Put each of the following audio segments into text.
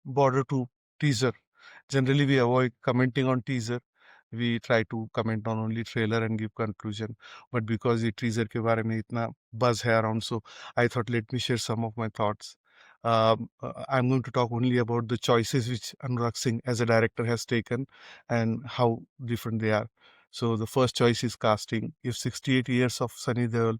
border to teaser. Generally, we avoid commenting on teaser. We try to comment on only trailer and give conclusion. But because the teaser के बारे में इतना buzz है around, so I thought let me share some of my thoughts. I'm going to talk only about the choices which Anurag Singh as a director has taken and how different they are. So the first choice is casting. If 68 years of Sunny Deol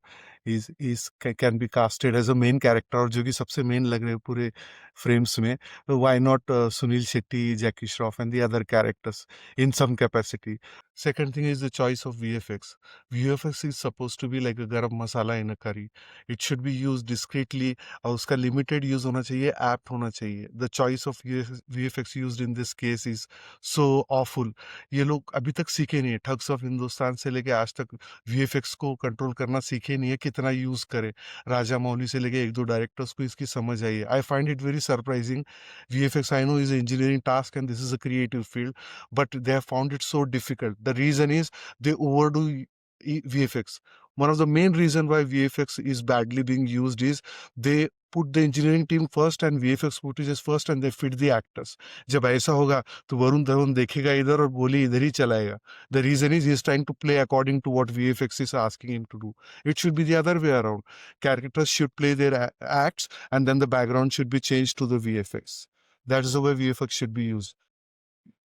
can be casted as a main character और जो कि सबसे main लग रहे हैं पूरे frames में, why not Sunil Shetty, Jackie Shroff and the other characters in some capacity. Second thing is the choice of VFX. VFX is supposed to be like a garam masala in a curry. It should be used discreetly और उसका limited use होना चाहिए, apt होना चाहिए. The choice of VFX used in this case is so awful. ये लोग अभी तक सीखे नहीं है. ठग्स ऑफ हिंदुस्तान से लेके आज तक VFX को कंट्रोल करना सीखे नहीं है, कितना यूज करे. राजा मौली से लेके एक दो डायरेक्टर्स को इसकी समझ आई है. I find it very surprising. VFX I know is an engineering task and this is a creative field, but they have found it so difficult. The reason is they overdo VFX. One of the main reason why VFX is badly being used is they put the engineering team first and VFX footages first and they fit the actors. जब ऐसा होगा तो वरुण धवन देखेगा इधर और बोली इधर ही चलाएगा. The reason is he is trying to play according to what VFX is asking him to do. It should be the other way around. Characters should play their acts and then the background should be changed to the VFX. That is the way VFX should be used.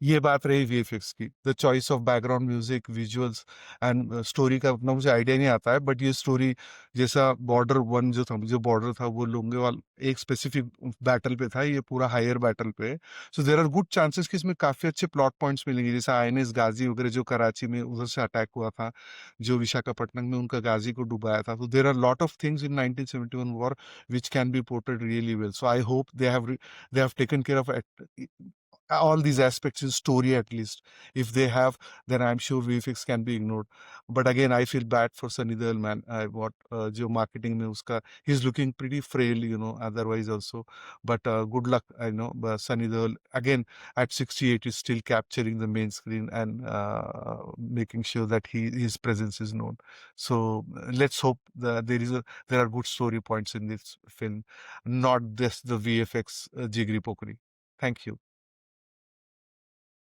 ये बात रही VFX की. The choice of background music, visuals and story का उतना मुझे idea नहीं आता है, बट ये स्टोरी जैसा बॉर्डर वन जो बॉर्डर था वो लोंगेवाल एक स्पेसिफिक बैटल पे था, ये पूरा हायर बैटल पे. सो देर आर गुड चांसेस कि इसमें काफी अच्छे प्लॉट पॉइंट्स मिलेंगे, जैसे INS गाजी वगैरह जो कराची में उधर से अटैक हुआ था, जो विशाखापट्टनम में उनका गाजी को डुबाया था. तो there are lot of things in 1971 war which can be portrayed really well. So I hope they have taken care of all these aspects in story. At least if they have, then I'm sure VFX can be ignored. But again, I feel bad for Sunny Deol, man. What jo marketing mein uska, he's looking pretty frail, otherwise also. But good luck. I know, but Sunny Deol again at 68 is still capturing the main screen and making sure that his presence is known. So let's hope that there are good story points in this film, not just the VFX jiggery pokery. Thank you.